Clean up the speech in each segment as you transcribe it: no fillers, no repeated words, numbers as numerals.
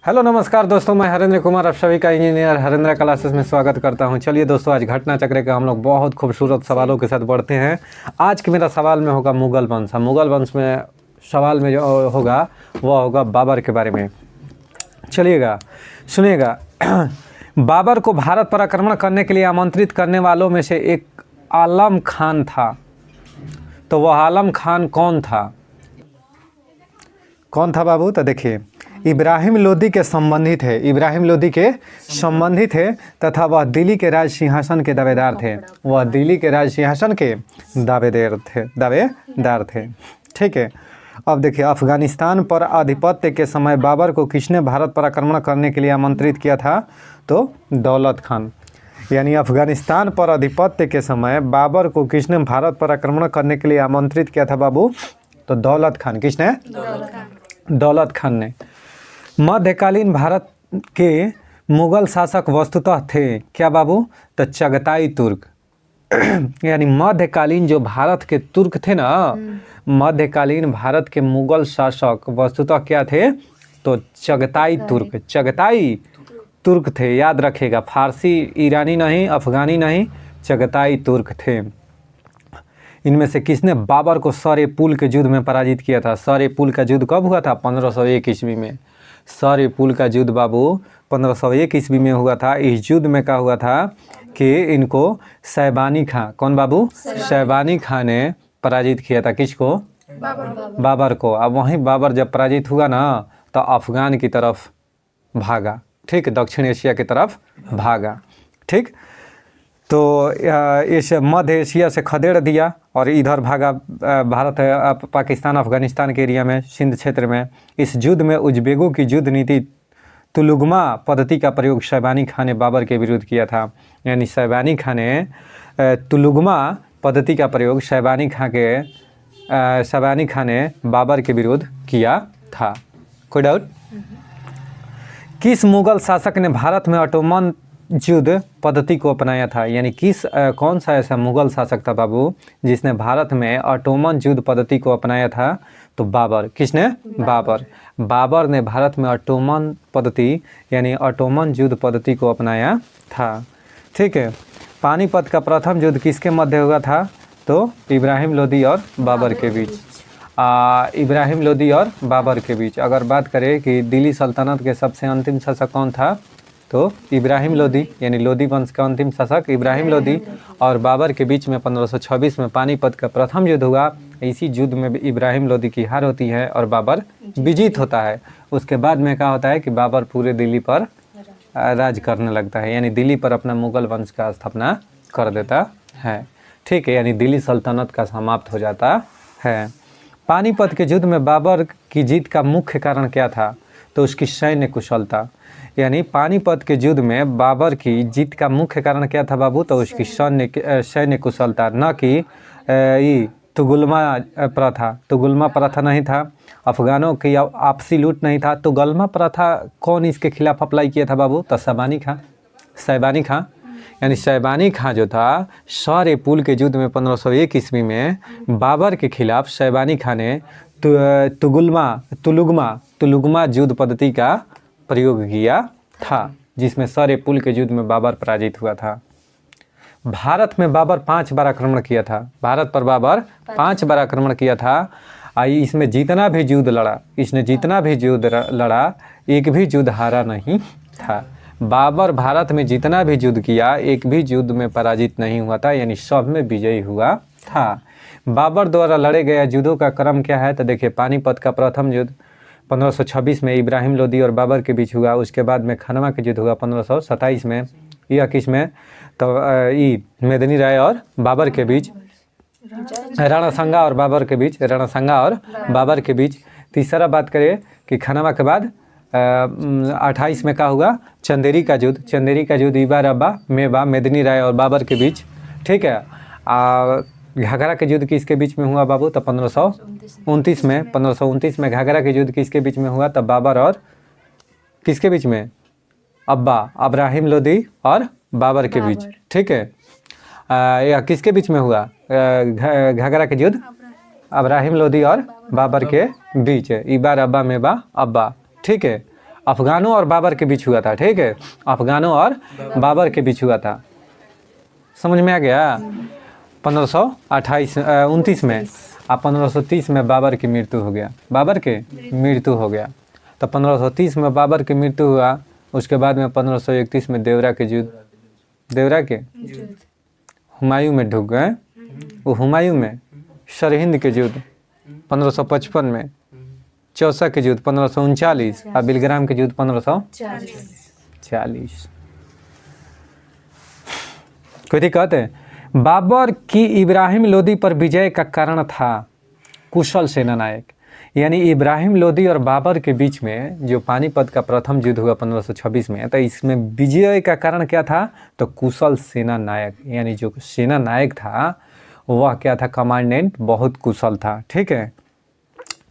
Hello नमस्कार दोस्तों, मैं हरेंद्र कुमार आप सभी का इंजीनियर हरेंद्र क्लासेस में स्वागत करता हूं। चलिए दोस्तों, आज घटना चक्र का हम लोग बहुत खूबसूरत सवालों के साथ बढ़ते हैं। आज के मेरा सवाल में होगा मुगल वंश। मुगल वंश में सवाल में जो होगा वह होगा बाबर के बारे में। चलिएगा सुनिएगा। बाबर को भारत पर आक्रमण करने के लिए आमंत्रित करने वालों में से एक आलम खान था। तो वह आलम खान कौन था? कौन था बाबू? तो देखिए, इब्राहिम लोदी के संबंधी थे। इब्राहिम लोदी के संबंधी थे तथा वह दिल्ली के राज सिंहासन के दावेदार थे। वह दिल्ली के राज सिंहासन के दावेदार थे। ठीक है। अब देखिए, अफगानिस्तान पर आधिपत्य के समय बाबर को किसने भारत पर आक्रमण करने के लिए आमंत्रित किया था? तो दौलत खान। यानी अफगानिस्तान पर आधिपत्य के समय बाबर को किसने भारत पर आक्रमण करने के लिए आमंत्रित किया था बाबू? तो दौलत खान। किसने? दौलत खान ने। मध्यकालीन भारत के मुगल शासक वस्तुतः थे क्या बाबू? तो चगताई तुर्क। यानी मध्यकालीन जो भारत के तुर्क थे ना, मध्यकालीन भारत के मुगल शासक वस्तुतः क्या थे? तो चगताई तुर्क। चगताई तुर्क थे, याद रखिएगा। फारसी ईरानी नहीं, अफगानी नहीं, चगताई तुर्क थे। इनमें से किसने बाबर को सर-ए-पुल के युद्ध में पराजित किया था? सर-ए-पुल का युद्ध कब हुआ था? 1501 ईस्वी में। सर-ए-पुल का युद्ध बाबू 1501 ईस्वी में हुआ था। इस युद्ध में क्या हुआ था कि इनको शैबानी खां, कौन बाबू? शैबानी खां ने पराजित किया था। किसको? बाबर को। अब वहीं बाबर जब पराजित हुआ ना, तो अफगान की तरफ भागा। ठीक, दक्षिण एशिया की तरफ भागा। ठीक, तो इस मध्य एशिया से खदेड़ दिया और इधर भागा भारत, पाकिस्तान, अफगानिस्तान के एरिया में, सिंध क्षेत्र में। इस युद्ध में उज़्बेकों की युद्ध नीति तुलुगमा पद्धति का प्रयोग शैबानी खां ने बाबर के विरुद्ध किया था। यानी शैबानी खां ने तुलुगमा पद्धति का प्रयोग शैबानी खां ने बाबर के विरुद्ध किया था। कोई डाउट? किस मुगल शासक ने भारत में ऑटोमन युद्ध पद्धति को अपनाया था? यानी कौन सा ऐसा मुगल शासक था बाबू जिसने भारत में ऑटोमन युद्ध पद्धति को अपनाया था? तो बाबर। किसने? बाबर। बाबर ने भारत में ऑटोमन पद्धति यानी ऑटोमन युद्ध पद्धति को अपनाया था। ठीक है। पानीपत का प्रथम युद्ध किसके मध्य हुआ था? तो इब्राहिम लोदी और बाबर के बीच। इब्राहिम लोदी और बाबर के बीच। अगर बात करें कि दिल्ली सल्तनत के सबसे अंतिम शासक कौन था, तो इब्राहिम लोदी, यानी लोदी वंश का अंतिम शासक इब्राहिम लोदी और बाबर के बीच में 1526 में पानीपत का प्रथम युद्ध हुआ। इसी युद्ध में इब्राहिम लोदी की हार होती है और बाबर विजित होता है। उसके बाद में क्या होता है कि बाबर पूरे दिल्ली पर राज करने लगता है, यानी दिल्ली पर अपना मुगल वंश का स्थापना कर देता है। ठीक है, यानी दिल्ली सल्तनत का समाप्त हो जाता है। पानीपत के युद्ध में बाबर की जीत का मुख्य कारण क्या था? तो उसकी सैन्य कुशलता। यानी पानीपत के युद्ध में बाबर की जीत का मुख्य कारण क्या था बाबू? तो उसकी सैन्य कुशलता, न कि तुगुलमा प्रथा। तुगुलमा प्रथा नहीं था, अफगानों की आपसी लूट नहीं था। तुगुलमा प्रथा कौन इसके खिलाफ अप्लाई किया था बाबू? तो शैबानी खां। यानी शैबानी खां जो था, सर-ए-पुल के युद्ध में 1501 ईस्वी में बाबर के खिलाफ शैबानी खां ने तुलुगमा युद्ध पद्धति का प्रयोग किया था, जिसमें सर-ए-पुल के युद्ध में बाबर पराजित हुआ था। भारत में बाबर 5 बार आक्रमण किया था। भारत पर बाबर 5 बार आक्रमण किया था। इसमें जितना भी युद्ध लड़ा, एक भी युद्ध हारा नहीं था। बाबर भारत में जितना भी युद्ध किया, एक भी युद्ध में पराजित नहीं हुआ था, यानी सब में विजयी हुआ था। बाबर द्वारा लड़े गए युद्धों का क्रम क्या है? तो देखिए, पानीपत का प्रथम युद्ध 1526 में इब्राहिम लोदी और बाबर के बीच हुआ। उसके बाद में खनवा का युद्ध हुआ 1527 में। यह किस में? तो मेदिनी राय और बाबर के बीच, राणा सांगा और बाबर के बीच। तीसरा बात करें कि खनवा के बाद 28 में क्या हुआ? चंदेरी का युद्ध इबा रब्बा मेवा मेदिनी राय और बाबर के बीच। ठीक है। घाघरा के युद्ध किसके बीच में हुआ बाबू? तो 1529 में घाघरा के युद्ध किसके बीच में हुआ? तब बाबर और किसके बीच में? इब्राहिम लोदी और बाबर के बीच। ठीक है। यह किसके बीच में हुआ? घाघरा के युद्ध इब्राहिम लोदी और बाबर के बीच। इबा रब्बा मेवा अब्बा। ठीक है। अफगानों और बाबर के बीच हुआ था, ठीक है, अफगानों और बाबर के बीच हुआ था। समझ में आ गया? 1529 में, अब 1530 में बाबर की मृत्यु हो गया, बाबर के मृत्यु हो गया। तो 1530 में बाबर की मृत्यु हुआ, उसके बाद में 1531 में देवरा के युद्ध, देवरा के हुमायूं में ढुक गए, वो हुमायूं में सरहिंद के युद्ध 1555 में, चौसा के युद्ध 1539 और बिलग्राम के युद्ध 1540। कोई दिक्कत है? बाबर की इब्राहिम लोदी पर विजय का कारण था कुशल सेना नायक। यानी इब्राहिम लोदी और बाबर के बीच में जो पानीपत का प्रथम युद्ध हुआ 1526 में, तो इसमें विजय का कारण क्या था? तो कुशल सेना नायक, यानी जो सेना नायक था वह क्या था? कमांडेंट बहुत कुशल था, ठीक है।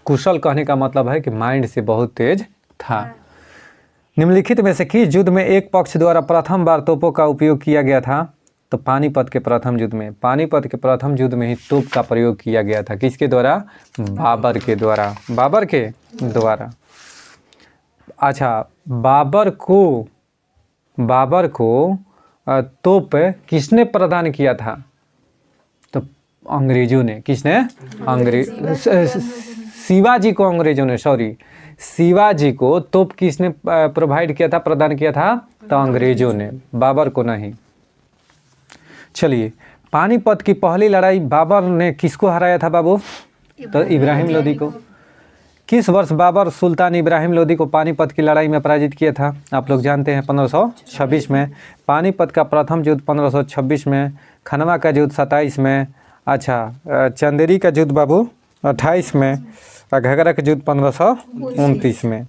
कुशल कहने का मतलब है कि माइंड से बहुत तेज था। निम्नलिखित में से किस युद्ध में एक पक्ष द्वारा प्रथम बार तोपों का उपयोग किया गया था? तो पानीपत के प्रथम युद्ध में, पानीपत के प्रथम युद्ध में ही तोप का प्रयोग किया गया था। किसके द्वारा? बाबर के द्वारा, बाबर के द्वारा। अच्छा, बाबर को तोप किसने प्रदान किया था? तो अंग्रेजों ने। किसने? शिवाजी को अंग्रेजों ने, शिवाजी को तोप किसने प्रोवाइड किया था, प्रदान किया था? तो अंग्रेजों ने, बाबर को नहीं। चलिए, पानीपत की पहली लड़ाई बाबर ने किसको हराया था बाबू? तो इब्राहिम लोदी को। किस वर्ष बाबर सुल्तान इब्राहिम लोदी को पानीपत की लड़ाई में पराजित किया था? आप लोग जानते हैं 1526 में। पानीपत का प्रथम युद्ध 1526 में, खनवा का युद्ध 27 में, अच्छा चंदेरी का युद्ध बाबू 28 में, और घघरा का युद्ध 1529 में,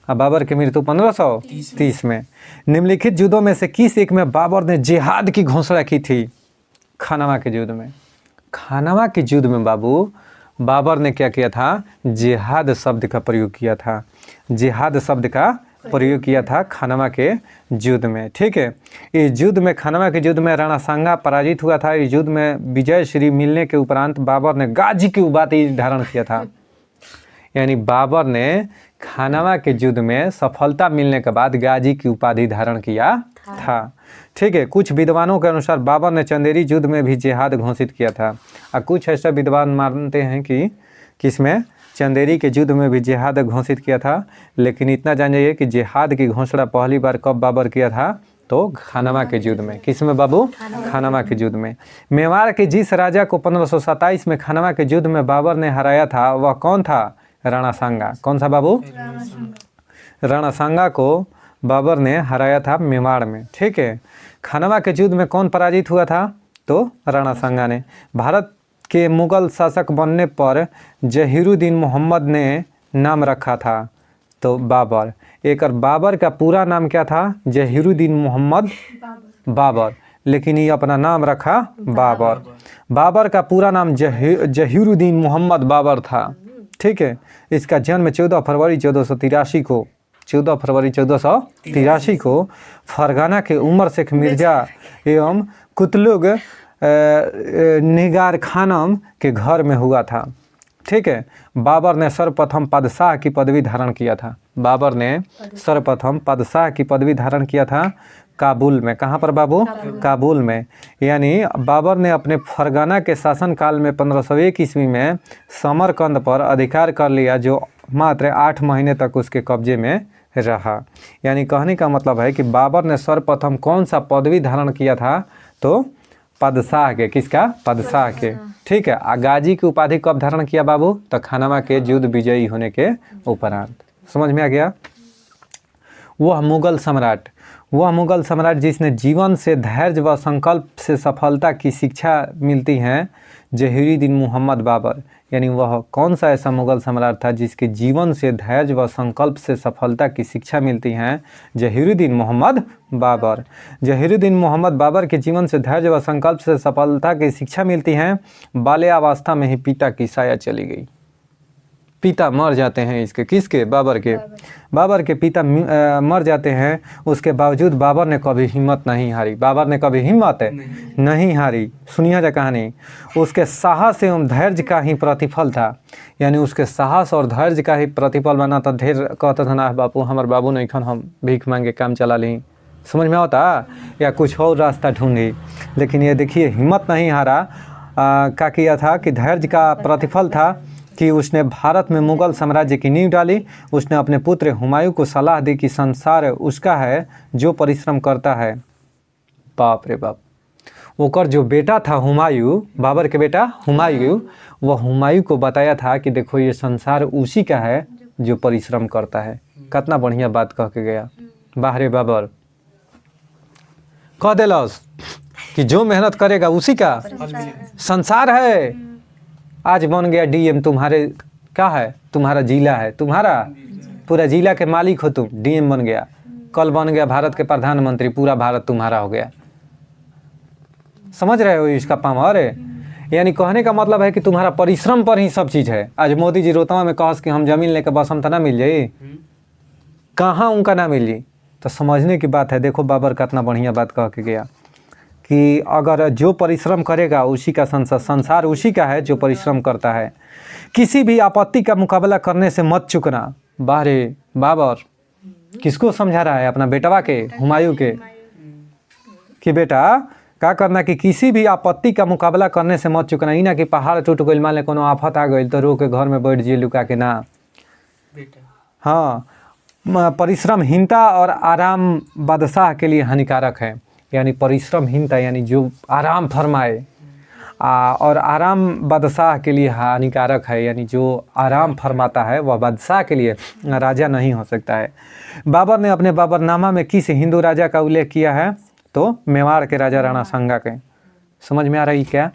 और बाबर की मृत्यु 1530 में। निम्नलिखित युद्धों में से किस एक में बाबर ने जिहाद की घोषणा की थी? खनवा के युद्ध में। खनवा के युद्ध में बाबू बाबर ने क्या किया था? जिहाद शब्द का प्रयोग किया था, जिहाद शब्द का प्रयोग किया था खनवा के युद्ध में, ठीक है। इस युद्ध में, खनवा के युद्ध में राणा सांगा पराजित हुआ था। इस युद्ध में विजय श्री मिलने के उपरांत बाबर ने गाजी की उपाधि धारण किया था। यानी बाबर ने खनवा के युद्ध में सफलता मिलने के बाद गाजी की उपाधि धारण किया था, ठीक है। कुछ विद्वानों के अनुसार बाबर ने चंदेरी युद्ध में भी जिहाद घोषित किया था, और कुछ ऐसा विद्वान मानते हैं कि किसमें? चंदेरी के युद्ध में भी जिहाद घोषित किया था। लेकिन इतना जान जाइए कि जिहाद की घोषणा पहली बार कब बाबर किया था? तो खनवा के युद्ध में। किसमें बाबू? खनवा के युद्ध में। मेवाड़ के जिस राजा को 1527 में खनवा के युद्ध में बाबर ने हराया था वह कौन था? राणा सांगा। कौन सा बाबू? राणा सांगा को बाबर ने हराया था मेवाड़ में, ठीक है। खनवा के युद्ध में कौन पराजित हुआ था? तो राणा सांगा ने। भारत के मुगल शासक बनने पर जहीरुद्दीन मोहम्मद ने नाम रखा था तो बाबर। एक बाबर का पूरा नाम क्या था? जहीरुद्दीन मोहम्मद बाबर, लेकिन ये अपना नाम रखा बाबर। बाबर का पूरा नाम जहीरुद्दीन मोहम्मद बाबर था, ठीक है। इसका जन्म 14 फरवरी 1483 को, 14 फरवरी 1483 को फरगाना के उमर शेख मिर्जा एवं कुतलुग निगार खानम के घर में हुआ था, ठीक है। बाबर ने सर्वप्रथम बादशाह की पदवी धारण किया था। बाबर ने सर्वप्रथम बादशाह की पदवी धारण किया था काबुल में। कहाँ पर बाबू? काबुल में। यानी बाबर ने अपने फरगाना के शासनकाल में 1501 ईस्वी में समरकंद पर अधिकार कर लिया, जो मात्र 8 महीने तक उसके कब्जे में रहा। यानी कहने का मतलब है कि बाबर ने सर्वप्रथम कौन सा पदवी धारण किया था? तो बादशाह के। किसका? बादशाह के, ठीक है। गाजी की उपाधि कब धारण किया बाबू? तो खनवा के युद्ध विजयी होने के उपरांत। समझ में आ गया? वह मुगल सम्राट जिसने जीवन से धैर्य व संकल्प से सफलता की शिक्षा मिलती है, जहीरुद्दीन मोहम्मद बाबर। यानी वह कौन सा ऐसा मुगल सम्राट था जिसके जीवन से धैर्य व संकल्प से सफलता की शिक्षा मिलती है? जहीरुद्दीन मोहम्मद बाबर। जहीरुद्दीन मोहम्मद बाबर के जीवन से धैर्य व संकल्प से सफलता की शिक्षा मिलती है। बाल्यावस्था में ही पिता की साया चली गई। पिता मर जाते हैं इसके, किसके? बाबर के। बाबर के पिता मर जाते हैं, उसके बावजूद बाबर ने कभी हिम्मत नहीं हारी। बाबर ने कभी हिम्मत नहीं हारी। सुनिए जा कहानी, उसके साहस एवं धैर्य का ही प्रतिफल था। यानी उसके साहस और धैर्य का ही प्रतिफल बना था। ढेर कहता था ना बापू, हमार बाबू नहीं खन, हम भीख मांगे काम चला ली, समझ में आता, या कुछ और रास्ता ढूंढी। लेकिन ये देखिए, हिम्मत नहीं हारा। क्या किया था कि धैर्य का प्रतिफल था कि उसने भारत में मुगल साम्राज्य की नींव डाली। उसने अपने पुत्र हुमायूं को सलाह दी कि संसार उसका है जो परिश्रम करता है। बाप रे बाप, ओकर जो बेटा था हुमायूं, बाबर के बेटा हुमायूं, वह हुमायूं को बताया था कि देखो ये संसार उसी का है जो परिश्रम करता है। कितना बढ़िया बात कह के गया। बाहरे बाबर कह दिलस कि जो मेहनत करेगा उसी का संसार है। आज बन गया डीएम, तुम्हारे क्या है, तुम्हारा जिला है, तुम्हारा पूरा जिला के मालिक हो तुम, डीएम बन गया। कल बन गया भारत के प्रधानमंत्री, पूरा भारत तुम्हारा हो गया। समझ रहे हो इसका पावर? यानी कहने का मतलब है कि तुम्हारा परिश्रम पर ही सब चीज़ है। आज मोदी जी रोतवा में कहस कि हम जमीन लेकर बसम तो ना मिल जाए, कहाँ उनका ना मिल जाए। तो समझने की बात है। देखो बाबर का इतना बढ़िया बात कह के गया कि अगर जो परिश्रम करेगा उसी का संसार उसी का है जो परिश्रम करता है। किसी भी आपत्ति का मुकाबला करने से मत चूकना। बाहरे बाबर किसको समझा रहा है? अपना बेटवा के, हुमायूं के, कि बेटा क्या करना कि किसी भी आपत्ति का मुकाबला करने से मत चूकना। ही ना कि पहाड़ टूट गई, मान ले कोनो आफत आ गई तो रो के घर में बैठ जाइए लुका के ना। हाँ, परिश्रमहीनता और आराम बादशाह के लिए हानिकारक है। यानी परिश्रमहीनता यानी जो आराम फरमाए, और आराम बादशाह के लिए हानिकारक है। यानी जो आराम फरमाता है वह बादशाह के लिए राजा नहीं हो सकता है। बाबर ने अपने बाबरनामा में किस हिंदू राजा का उल्लेख किया है? तो मेवाड़ के राजा राणा सांगा के। समझ में आ रही क्या?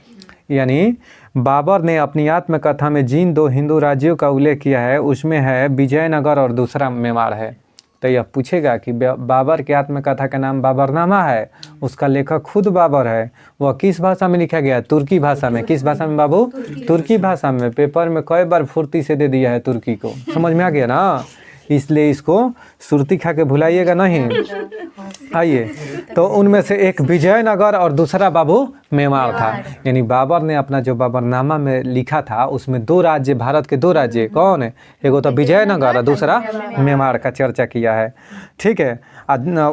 यानी बाबर ने अपनी आत्मकथा में जिन दो हिंदू राज्यों का उल्लेख किया है उसमें है विजयनगर और दूसरा मेवाड़ है। तो यह पूछेगा कि बाबर की आत्मकथा का नाम बाबरनामा है, उसका लेखक खुद बाबर है, वह किस भाषा में लिखा गया है? तुर्की भाषा में। किस भाषा में बाबू? तुर्की भाषा में। पेपर में कई बार फुर्ती से दे दिया है तुर्की को, समझ में आ गया ना? इसलिए इसको सुर्ती खा के भुलाइएगा नहीं। आइए, तो उनमें से एक विजयनगर और दूसरा बाबू मेवाड़ था। यानी बाबर ने अपना जो बाबरनामा में लिखा था उसमें दो राज्य, भारत के दो राज्य कौन है? एगो तो विजयनगर और दूसरा मेवाड़ का चर्चा किया है। ठीक है,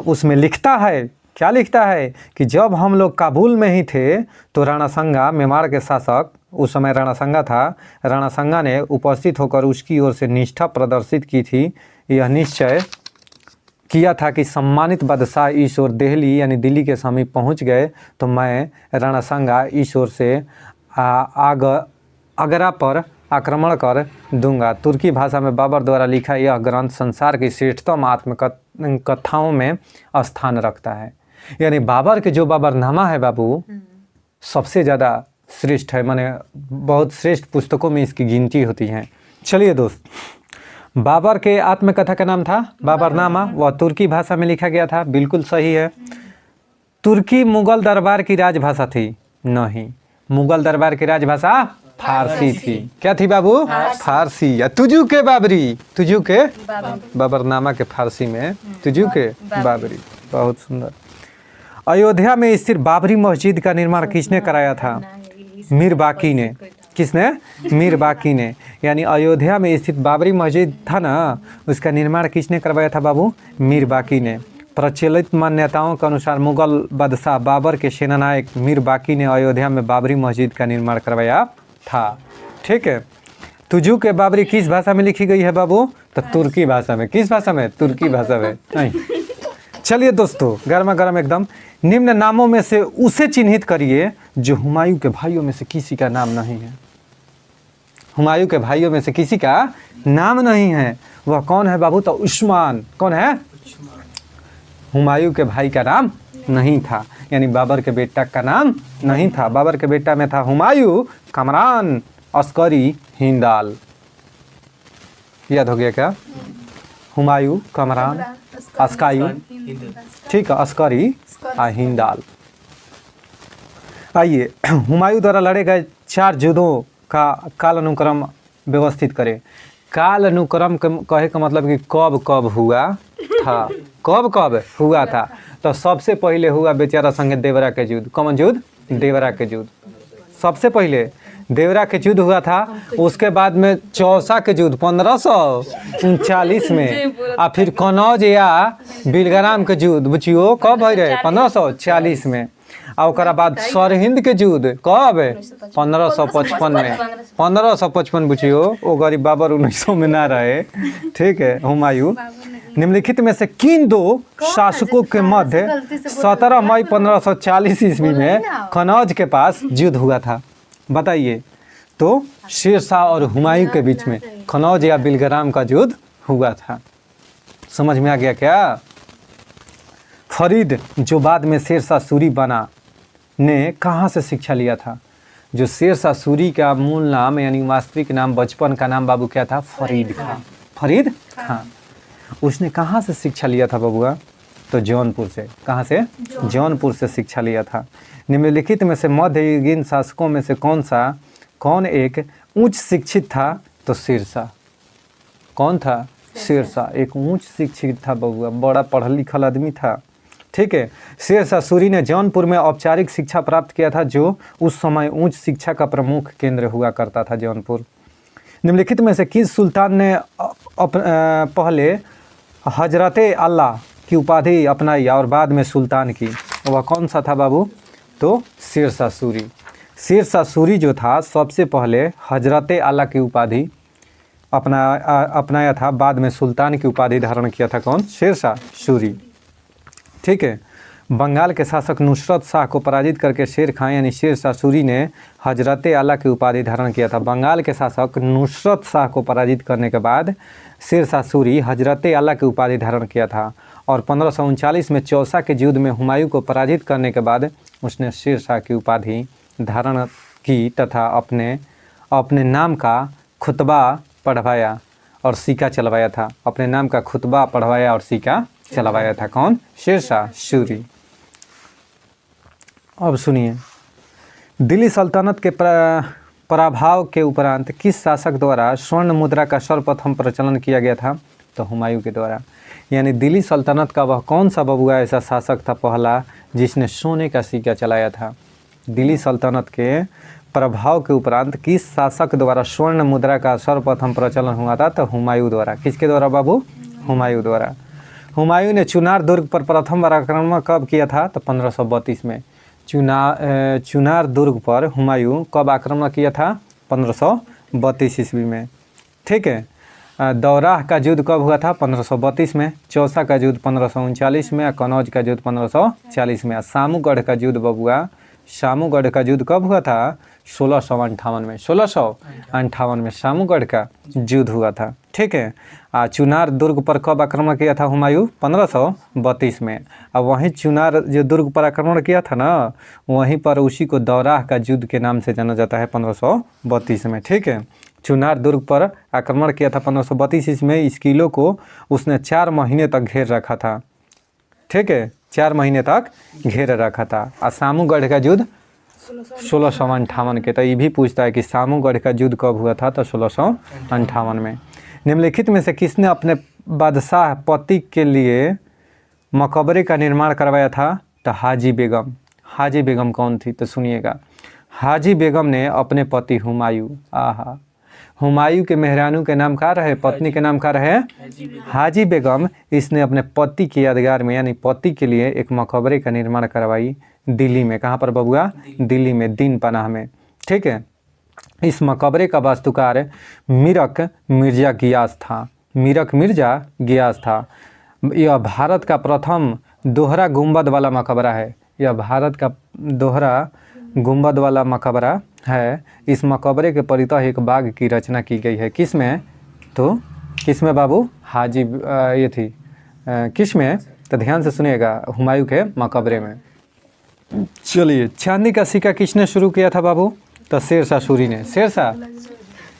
उसमें लिखता है, क्या लिखता है कि जब हम लोग काबुल में ही थे तो राणा सांगा, मेवाड़ के शासक, उस समय राणा सांगा था, राणा सांगा ने उपस्थित होकर उसकी ओर से निष्ठा प्रदर्शित की थी। यह निश्चय किया था कि सम्मानित बादशाह इस ओर दिल्ली यानी दिल्ली के समीप पहुंच गए तो मैं राणा सांगा इस ओर से आगरा पर आक्रमण कर दूंगा। तुर्की भाषा में बाबर द्वारा लिखा यह ग्रंथ संसार की श्रेष्ठतम आत्मकथाओं में स्थान रखता है। यानी बाबर के जो बाबरनामा है बाबू सबसे ज़्यादा श्रेष्ठ है, माने बहुत श्रेष्ठ पुस्तकों में इसकी गिनती होती है। चलिए दोस्त, बाबर के आत्मकथा का नाम था बाबरनामा, वह तुर्की भाषा में लिखा गया था। बिल्कुल सही है। तुर्की मुगल दरबार की राजभाषा थी? नहीं, मुगल दरबार की राजभाषा फारसी थी। क्या थी बाबू? फारसी। या तुजू के बाबरी, तुजू के बाबरनामा के फारसी में तुजू के बाबरी। बहुत सुंदर। अयोध्या में स्थित बाबरी मस्जिद का निर्माण किसने कराया था? मीर बाकी ने। किसने? मीर बाकी ने। यानी अयोध्या में स्थित बाबरी मस्जिद था ना, उसका निर्माण किसने करवाया था बाबू? मीर बाकी ने। प्रचलित मान्यताओं के अनुसार मुगल बादशाह बाबर के सेनानायक मीर बाकी ने अयोध्या में बाबरी मस्जिद का निर्माण करवाया था। ठीक है। तुजू के बाबरी किस भाषा में लिखी गई है बाबू? तो तुर्की भाषा में। किस भाषा में? तुर्की भाषा में। नहीं, चलिए दोस्तों, गर्मा गर्म एकदम। निम्न नामों में से उसे चिन्हित करिए जो हुमायूं के भाइयों में से किसी का नाम नहीं है। हुमायूं के भाइयों में से किसी का नाम नहीं है। वह कौन है बाबू? तो उस्मान। कौन है? हुमायूं के भाई का नाम नहीं था, यानी बाबर के बेटा का नाम नहीं था। बाबर के बेटा में था हुमायूं, कमरान, अस्करी, हिंदाल। याद हो गया क्या? हुमायूं, कमरान, अस्कायू, ठीक है, अस्करी और हिंदाल। आइए, हुमायूं द्वारा लड़े गए 4 युद्धों का कालानुक्रम व्यवस्थित करें। काल अनुक्रम कहे का मतलब कि कब कब हुआ था, कब कब हुआ था। तो सबसे पहले हुआ बेचारा संगे देवरा के युद्ध। कौन युद्ध? देवरा के युद्ध। सबसे पहले देवरा के युद्ध हुआ था। उसके बाद में चौसा के युद्ध 1539 में, और फिर कनौज या बिलग्राम के युद्ध बुझियो कब हो रहे 1540 में। और ओकरा बाद सरहिंद के युद्ध कब? 1555 में। 1555 बुझियो वो गरीब बाबर 1900 में ना रहे। ठीक है। हुमायूं निम्नलिखित में से किन दो शासकों के मध्य 17 मई 1540 ईस्वी में कनौज के पास युद्ध हुआ था? बताइए। तो शेरशाह और हुमायूं के बीच में कनौज या बिलग्राम का युद्ध हुआ था। समझ में आ गया क्या? फरीद जो बाद में शेरशाह सूरी बना ने कहाँ से शिक्षा लिया था? जो शेरशाह सूरी का मूल नाम यानी वास्तविक नाम बचपन का नाम बाबू क्या था? फरीद खां। फरीद खां। उसने कहाँ से शिक्षा लिया था बबुआ? तो जौनपुर से। कहाँ से? जौनपुर से शिक्षा लिया था। निम्नलिखित में से मध्ययुगीन शासकों में से कौन एक उच्च शिक्षित था? तो शेरशाह। कौन था? शेरशाह एक उच्च शिक्षित था बबुआ, बड़ा पढ़ा लिखा आदमी था। ठीक है। शेरशाह सूरी ने जौनपुर में औपचारिक शिक्षा प्राप्त किया था, जो उस समय उच्च शिक्षा का प्रमुख केंद्र हुआ करता था जौनपुर। निम्नलिखित में से किस सुल्तान ने पहले हजरते अल्लाह की उपाधि अपनाई और बाद में सुल्तान की? वह कौन सा था बाबू? तो शेरशाह सूरी। शेरशाह सूरी जो था सबसे पहले हजरते अल्लाह की उपाधि अपनाया था, बाद में सुल्तान की उपाधि धारण किया था। कौन? शेरशाह सूरी। ठीक है। बंगाल के शासक नुसरत शाह को पराजित करके शेर खां यानी शेरशाह सूरी ने हजरते आला की उपाधि धारण किया था। बंगाल के शासक नुसरत शाह को पराजित करने के बाद शेरशाह सूरी हजरते आला की उपाधि धारण किया था। और 1539 में चौसा के युद्ध में हुमायूं को पराजित करने के बाद उसने शेरशाह की उपाधि धारण की तथा अपने नाम का खुतबा पढ़वाया और सिक्का चलवाया था। अपने नाम का खुतबा पढ़वाया और सिक्का चलवाया था। कौन? शेरशाह सूरी। अब सुनिए, दिल्ली सल्तनत के पराभव के उपरांत किस शासक द्वारा स्वर्ण मुद्रा का सर्वप्रथम प्रचलन किया गया था? तो हुमायूं के द्वारा। यानी दिल्ली सल्तनत का वह कौन सा बबुआ ऐसा शासक था पहला जिसने सोने का सिक्का चलाया था? दिल्ली सल्तनत के प्रभाव के उपरांत किस शासक द्वारा स्वर्ण मुद्रा का सर्वप्रथम प्रचलन हुआ था? तो हुमायूं द्वारा। किसके द्वारा बाबू? हुमायूं द्वारा। हुमायूं ने चुनार दुर्ग पर प्रथम बार आक्रमण कब किया था? तो 1532 में। चुनार दुर्ग पर हुमायूं कब आक्रमण किया था? 1532 ईस्वी में। ठीक है। दौराह का युद्ध कब हुआ था? 1532 में। चौसा का युद्ध 1539 में। कनौज का युद्ध 1540 में। सामूगढ़ का युद्ध बबुआ, सामूगढ़ का युद्ध कब हुआ था? 1658 में। 1658 में सामूगढ़ का युद्ध हुआ था। ठीक है। चुनार दुर्ग पर कब आक्रमण किया था हुमायूं? 1532 में। अब वहीं चुनार जो दुर्ग पर आक्रमण किया था ना, वहीं पर उसी को दौराह का युद्ध के नाम से जाना जाता है 1532 में। ठीक है। चुनार दुर्ग पर आक्रमण किया था 1532 ईस्वी में। इस किलो को उसने 4 महीने तक घेर रखा था। ठीक है। 4 महीने तक घेर रखा था। और सामूगढ़ का युद्ध 1658 के। तो ये भी पूछता है कि सामूगढ़ का युद्ध कब हुआ था? तो 1658 में। निम्नलिखित में से किसने अपने बादशाह पति के लिए मकबरे का निर्माण करवाया था? तो हाजी बेगम। हाजी बेगम कौन थी? तो सुनिएगा। हाजी बेगम ने अपने पति हुमायूं, हुमायूं के मेहरानू के नाम का रहे, पत्नी के नाम का रहे हाजी बेगम। इसने अपने पति की यादगार में यानी पति के लिए एक मकबरे का निर्माण करवाई दिल्ली में। कहाँ पर बबुआ? दिल्ली में, दीन पनाह में। ठीक है। इस मकबरे का वास्तुकार मीरक मिर्जा गियास था। मीरक मिर्जा गियास था। यह भारत का प्रथम दोहरा गुंबद वाला मकबरा है। यह भारत का दोहरा गुंबद वाला मकबरा है। इस मकबरे के परितः एक बाग की रचना की गई है। किस में? तो किस में बाबू? हाजी ये थी किस में? तो ध्यान से सुनिएगा, हुमायूं के मकबरे में। चलिए, चांदी का सिक्का किसने शुरू किया था बाबू? तो शेरशाह सूरी ने। शेरशाह।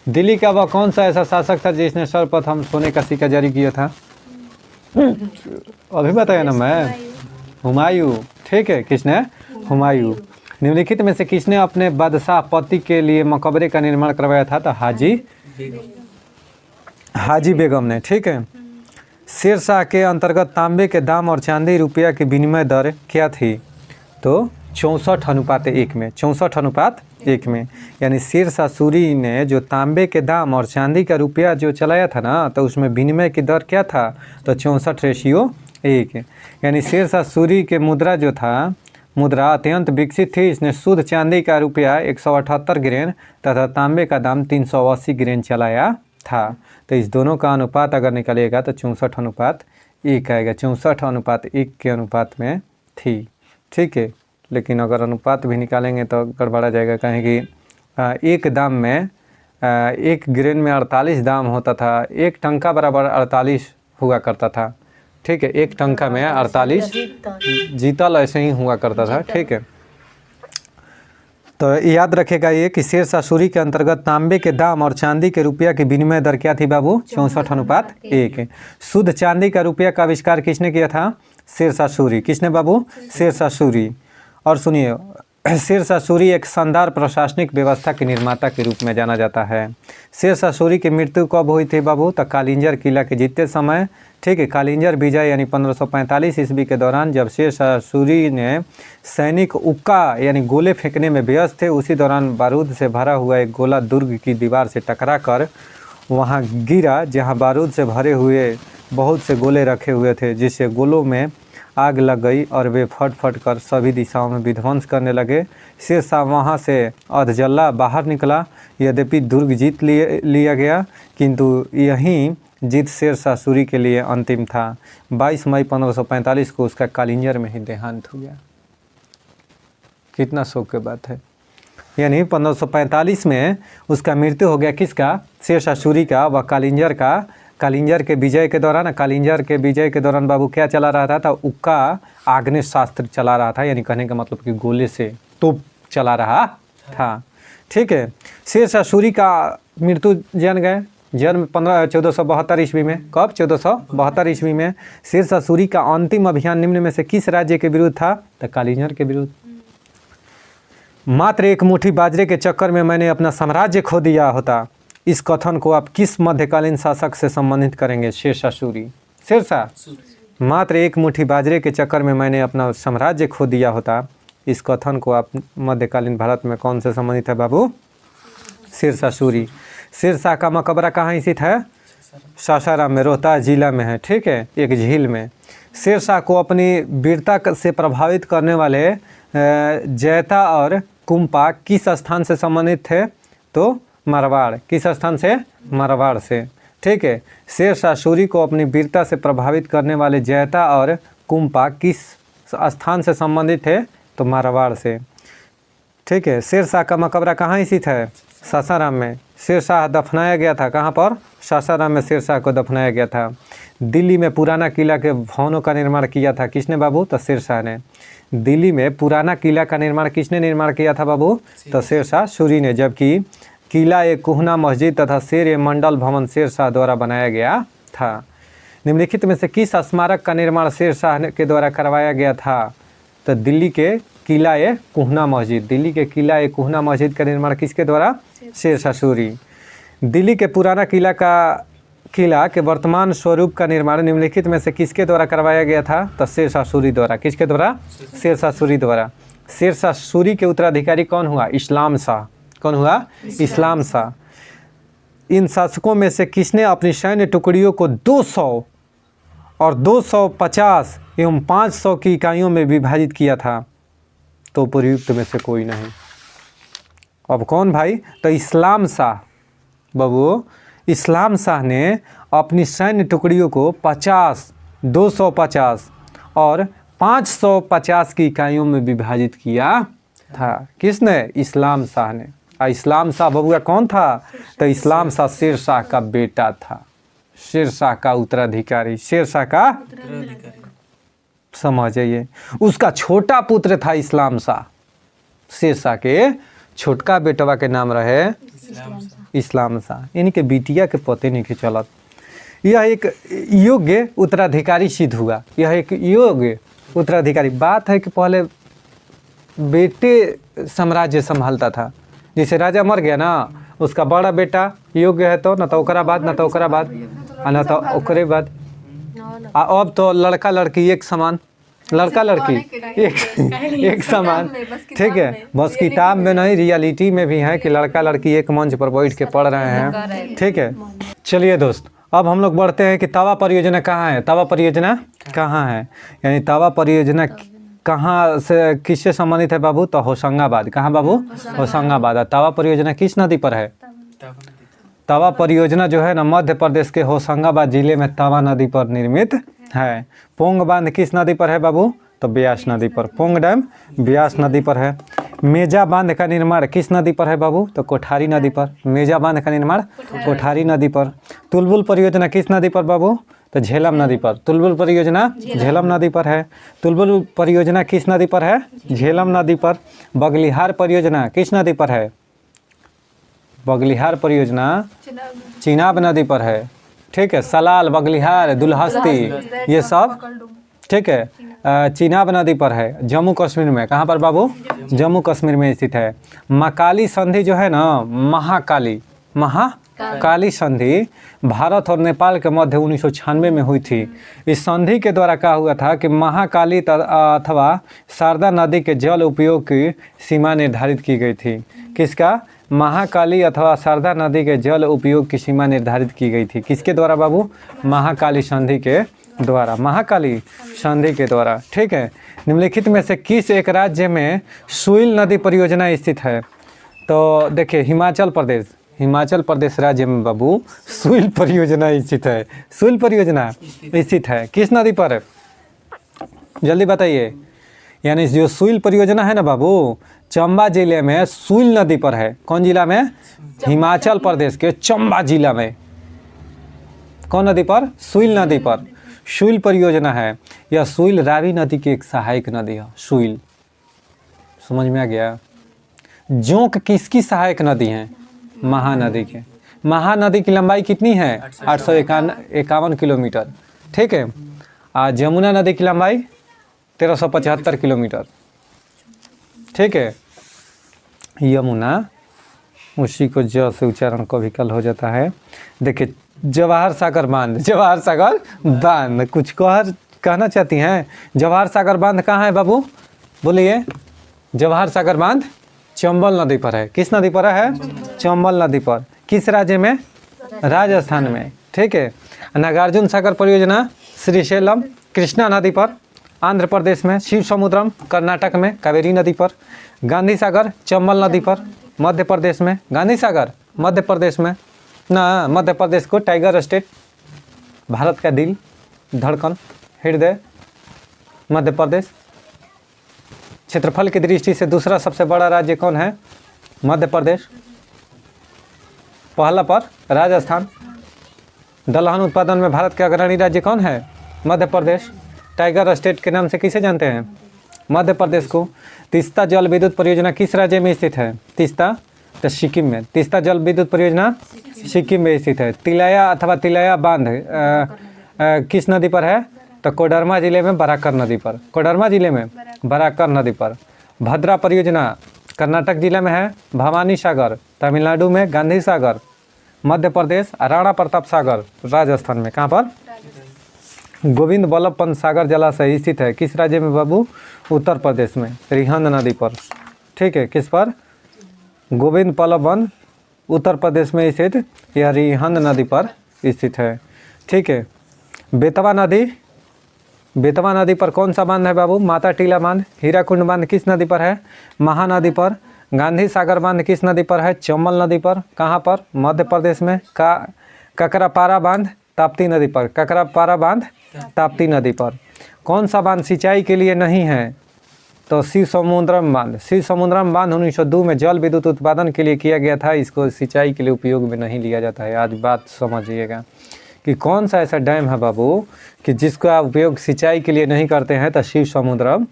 दिल्ली का वह कौन सा ऐसा शासक था जिसने सर्वप्रथम सोने का सिक्का जारी किया था? अभी बताया ना मैं, हुमायूं। ठीक है। किसने? हुमायूं। निम्नलिखित में से किसने अपने बादशाह पति के लिए मकबरे का निर्माण करवाया था? तो हाजी हाजी बेगम ने, ठीक है। शेरशाह के अंतर्गत तांबे के दाम और चांदी रुपया की विनिमय दर क्या थी? तो 64:1 में, 64:1 में। यानी शेरशाह सूरी ने जो तांबे के दाम और चांदी का रुपया जो चलाया था ना, तो उसमें विनिमय की दर क्या था? तो 64:1। यानी शेरशाह सूरी के मुद्रा जो था, मुद्रा अत्यंत विकसित थी। इसने शुद्ध चांदी का रुपया 178 ग्रेन तथा तांबे का दाम 380 ग्रेन चलाया था। तो इस दोनों का अनुपात अगर निकलेगा तो 64:1 आएगा। 64:1 के अनुपात में थी, ठीक है। लेकिन अगर अनुपात भी निकालेंगे तो गड़बड़ा जाएगा, कहें कि एक दाम में, एक ग्रेन में 48 दाम होता था। एक टंका बराबर 48 हुआ करता था, ठीक है। एक टंका में 48 जीतल ऐसे ही हुआ करता था, ठीक है। तो याद रखेगा ये कि शेरशाह सूरी के अंतर्गत तांबे के दाम और चांदी के रुपया की विनिमय दर क्या थी बाबू? 64:1। शुद्ध चांदी का रुपया का आविष्कार किसने किया था? शेरशाह सूरी। किसने बाबू? शेरशाह सूरी। और सुनिए, शेरशाह सूरी एक शानदार प्रशासनिक व्यवस्था के निर्माता के रूप में जाना जाता है। शेरशाह सूरी की मृत्यु कब हुई थी बाबू? तो कालिंजर किला के जीतते समय, ठीक है। कालिंजर विजय यानी 1545 ईस्वी के दौरान जब शेरशाह सूरी ने सैनिक उक्का यानी गोले फेंकने में व्यस्त थे, उसी दौरान बारूद से भरा हुआ एक गोला दुर्ग की दीवार से टकरा कर वहाँ गिरा, जहाँ बारूद से भरे हुए बहुत से गोले रखे हुए थे, जिससे गोलों में आग लग गई और वे फट फट कर सभी दिशाओं में विध्वंस करने लगे। शेरशाह वहाँ से अधजल्ला बाहर निकला। यद्यपि दुर्ग जीत लिया गया, किंतु यहीं जीत शेरशाह सूरी के लिए अंतिम था। 22 मई 1545 को उसका कालिंजर में ही देहांत हो गया। कितना शोक की बात है। यानी 1545 में उसका मृत्यु हो गया। किसका? शेरशाह सूरी का। वह कालिंजर का, कालिंजर के विजय के दौरान, कालिंजर के विजय के दौरान बाबू क्या चला रहा था? तो उक्का आग्नेय शास्त्र चला रहा था, यानी कहने का मतलब कि गोले से तोप चला रहा था, ठीक है। शेरशाह सूरी का मृत्यु जान गए, जन्म 1472 ईस्वी में। कब? 1472 ईस्वी में। शेरशाह सूरी का अंतिम अभियान निम्न में से किस राज्य के विरुद्ध था? तो कालिंजर के विरुद्ध। मात्र एक मुट्ठी बाजरे के चक्कर में मैंने अपना साम्राज्य खो दिया होता। इस कथन को आप किस मध्यकालीन शासक से संबंधित करेंगे? शेरशाह सूरी। शेरशाह, मात्र एक मुट्ठी बाजरे के चक्कर में मैंने अपना साम्राज्य खो दिया होता। इस कथन को आप मध्यकालीन भारत में कौन से संबंधित है बाबू? शेरशाह सूरी। शेरशाह का मकबरा कहाँ स्थित है? सासाराम में, रोहतास जिला में है, ठीक है, एक झील में। शेरशाह को अपनी वीरता से प्रभावित करने वाले जैता और कुंपा किस स्थान से संबंधित थे? तो मारवाड़। किस स्थान से? मारवाड़ से, ठीक है। शेरशाह सूरी को अपनी वीरता से प्रभावित करने वाले जैता और कुंपा किस स्थान से संबंधित थे? तो मारवाड़ से, ठीक है। शेरशाह का मकबरा कहाँ स्थित है? सासाराम में। शेरशाह दफनाया गया था कहाँ पर? सासाराम में शेरशाह को दफनाया गया था। दिल्ली में पुराना किला के भवनों का निर्माण किया था किसने बाबू? तो शेरशाह ने। दिल्ली में पुराना किला का निर्माण किसने निर्माण किया था बाबू? तो शेरशाह सूरी ने। जबकि किला ए कुहना मस्जिद तथा शेर ए मंडल भवन शेरशाह द्वारा बनाया गया था। निम्नलिखित में से किस स्मारक का निर्माण शेरशाह के द्वारा करवाया गया था? तो दिल्ली के किला ए कुहना मस्जिद। दिल्ली के किला ए कुहना मस्जिद का निर्माण किसके द्वारा? शेरशाह सूरी। दिल्ली के पुराना किला के वर्तमान स्वरूप का निर्माण निम्नलिखित में से किसके द्वारा करवाया गया था? तो शेरशाह सूरी द्वारा। किसके द्वारा? शेरशाह सूरी द्वारा। शेरशाह सूरी के उत्तराधिकारी कौन हुआ? इस्लाम शाह। कौन हुआ? इस्लाम शाह। इन शासकों में से किसने अपनी सैन्य टुकड़ियों को 200 और 250 एवं 500 की इकाइयों में विभाजित किया था? तो उपयुक्त में से कोई नहीं। अब कौन भाई? तो इस्लाम शाह बाबू। इस्लाम शाह ने अपनी सैन्य टुकड़ियों को 50, 250 और 550 की इकाइयों में विभाजित किया था। किसने? इस्लाम शाह ने। इस्लाम शाह बबुआ कौन था? तो इस्लाम शाह शेरशाह का बेटा था, शेरशाह का उत्तराधिकारी। शेरशाह का समझ जाइए। उसका छोटा पुत्र था इस्लाम शाह। शेरशाह के छोटका बेटवा के नाम रहे इस्लाम शाह। इनके बिटिया के पते नहीं के चलत। यह एक योग्य उत्तराधिकारी सिद्ध हुआ। यह एक योग्य उत्तराधिकारी। बात है कि पहले बेटे साम्राज्य संभालता था। जैसे राजा मर गया ना, उसका बड़ा बेटा योग्य है तो न तो ओकरा बाद न तो ओकरा बाद आ न तो ओकरे बाद। आ अब तो लड़का लड़की एक समान, लड़का लड़की एक समान, ठीक है। बस किताब में नहीं, रियलिटी में भी है कि लड़का लड़की एक मंच पर बैठ के पढ़ रहे हैं, ठीक है। चलिए दोस्त, अब हम लोग बढ़ते हैं कि तवा परियोजना कहाँ है। तवा परियोजना कहाँ है, यानी तवा परियोजना कहाँ से किससे संबंधित है बाबू, तो होशंगाबाद। कहाँ बाबू, होशंगाबाद। तवा परियोजना किस नदी पर है, तवा परियोजना जो है ना मध्य प्रदेश के होशंगाबाद जिले में तवा नदी पर निर्मित है। पोंग बांध किस नदी पर है बाबू, तो ब्यास नदी पर। पोंग डैम ब्यास नदी पर है। मेजा बांध का निर्माण किस नदी पर है बाबू, तो कोठारी नदी पर। मेजा बांध का निर्माण कोठारी नदी पर। तुलबुल परियोजना किस नदी पर बाबू, तो झेलम नदी पर। तुलबुल परियोजना झेलम नदी पर है। तुलबुल परियोजना किस नदी पर है, झेलम नदी पर। बगलिहार परियोजना किस नदी पर है, बगलिहार परियोजना चिनाब नदी पर है, ठीक है। सलाल, बगलिहार, दुल्हस्ती ये सब, ठीक है, चिनाब नदी पर है, जम्मू कश्मीर में। कहाँ पर बाबू, जम्मू कश्मीर में स्थित है। महाकाली संधि जो है ना, महाकाली संधि भारत और नेपाल के मध्य 1996 में हुई थी। इस संधि के द्वारा क्या हुआ था कि महाकाली अथवा शारदा नदी के जल उपयोग की सीमा निर्धारित की गई थी। किसका, महाकाली अथवा शारदा नदी के जल उपयोग की सीमा निर्धारित की गई थी। किसके द्वारा बाबू, महाकाली संधि के द्वारा, महाकाली संधि के द्वारा, ठीक है। निम्नलिखित में से किस एक राज्य में सुइल नदी परियोजना स्थित है, तो देखिए हिमाचल प्रदेश राज्य में बाबू सुइल परियोजना स्थित है। सुइल परियोजना स्थित है किस नदी पर, जल्दी बताइए। यानी जो सुइल परियोजना है ना बाबू, चंबा जिले में सुइल नदी पर है। कौन जिला में, हिमाचल प्रदेश के चंबा जिला में। कौन नदी पर, सुइल नदी पर सुइल परियोजना है। यह सुइल रावी नदी की एक सहायक नदी है। सुइल, समझ में आ गया। जोंक किसकी सहायक नदी है, महानदी के। महानदी की लंबाई कितनी है, 851 किलोमीटर, ठीक है। और जमुना नदी की लंबाई 1375 किलोमीटर, ठीक है। यमुना, उसी को ज से उच्चारण कभी कल हो जाता है। देखिए जवाहर सागर बांध कुछ कहना चाहती हैं। जवाहर सागर बांध कहाँ है बाबू, बोलिए। जवाहर सागर बांध चंबल नदी पर है। किस नदी पर है, चंबल नदी पर। किस राज्य में, राजस्थान में, ठीक है। नागार्जुन सागर परियोजना श्रीशैलम कृष्णा नदी पर, आंध्र प्रदेश में। शिव समुद्रम कर्नाटक में, कावेरी नदी पर। गांधी सागर चंबल नदी पर, मध्य प्रदेश में। गांधी सागर मध्य प्रदेश में ना, मध्य प्रदेश को टाइगर स्टेट, भारत का दिल, धड़कन, हृदय मध्य प्रदेश। क्षेत्रफल की दृष्टि से दूसरा सबसे बड़ा राज्य कौन है, मध्य प्रदेश। पहला पर राजस्थान। दलहन उत्पादन में भारत के अग्रणी राज्य कौन है, मध्य प्रदेश। टाइगर स्टेट के नाम से किसे जानते हैं, मध्य प्रदेश को। तीस्ता जल विद्युत परियोजना किस राज्य में स्थित है, तीस्ता, तो सिक्किम में। तीस्ता जल विद्युत परियोजना सिक्किम में स्थित है। तिलैया अथवा तिलैया बांध किस नदी पर है, तो कोडरमा जिले में बराकर नदी पर। कोडरमा जिले में बराकर नदी पर। भद्रा परियोजना कर्नाटक जिले में है। भवानी सागर तमिलनाडु में। गांधी सागर मध्य प्रदेश। राणा प्रताप सागर राजस्थान में। कहाँ पर, गोविंद बल्लभ पंत सागर जलाशय स्थित है किस राज्य में बाबू, उत्तर प्रदेश में, रिहंद नदी पर, ठीक है। किस पर, गोविंद बल्लभ पंत उत्तर प्रदेश में स्थित यह रिहंद नदी पर स्थित है, ठीक है। बेतवा नदी पर कौन सा बांध है बाबू, माता टीला बांध। हीराकुंड बांध किस नदी पर है, महानदी पर। गांधी सागर बांध किस नदी पर है, चंबल नदी पर। कहाँ पर, मध्य प्रदेश में। ककरापारा बांध ताप्ती नदी पर। ककरापारा बांध ताप्ती नदी पर। कौन सा बांध सिंचाई के लिए नहीं है, तो शिव समुद्रम बांध। शिव समुद्रम बांध 1902 में जल विद्युत उत्पादन के लिए किया गया था, इसको सिंचाई के लिए उपयोग में नहीं लिया जाता है। आज बात समझिएगा कि कौन सा ऐसा डैम है बाबू कि जिसका उपयोग सिंचाई के लिए नहीं करते हैं, तो शिव समुद्रम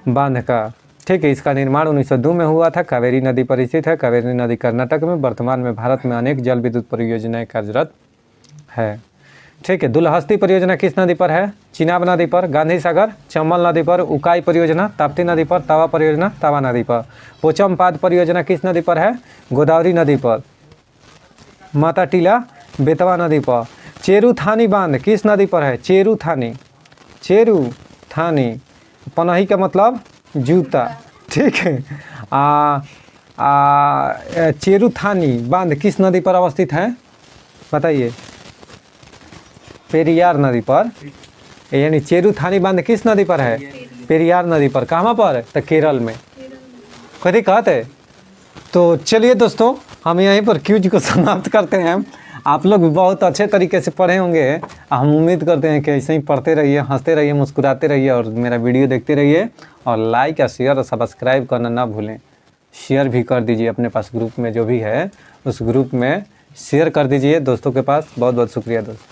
बांध का, ठीक है। इसका निर्माण 1902 में हुआ था, कावेरी नदी पर स्थित है। कावेरी नदी कर्नाटक में। वर्तमान में भारत में अनेक जल विद्युत परियोजनाएं कार्यरत है, ठीक है। दुल्हस्ती परियोजना किस नदी पर है, चिनाब नदी पर। गांधी सागर चंबल नदी पर। उकाई परियोजना ताप्ती नदी पर। तवा परियोजना तवा नदी पर। पोचमपाद परियोजना किस नदी पर है, गोदावरी नदी पर, माता टीला बेतवा नदी पर। चेरुथानी बांध किस नदी पर है? चेरुथानी, चेरुथानी, पनही का मतलब जूता, ठीक है। चेरुथानी बांध किस नदी पर अवस्थित है? बताइए। पेरियार नदी पर, यानी चेरुथानी बांध किस नदी पर है? पेरियार नदी पर। कहाँ पर? तो केरल में। कभी कहते। तो चलिए दोस्तों, हम यहीं पर क्यूज को समाप्त करते हैं। आप लोग बहुत अच्छे तरीके से पढ़े होंगे। हम उम्मीद करते हैं कि ऐसे ही पढ़ते रहिए, हंसते रहिए, मुस्कुराते रहिए और मेरा वीडियो देखते रहिए। और लाइक या शेयर और सब्सक्राइब करना ना भूलें। शेयर भी कर दीजिए अपने पास ग्रुप में, जो भी है उस ग्रुप में शेयर कर दीजिए दोस्तों के पास। बहुत बहुत शुक्रिया दोस्तों।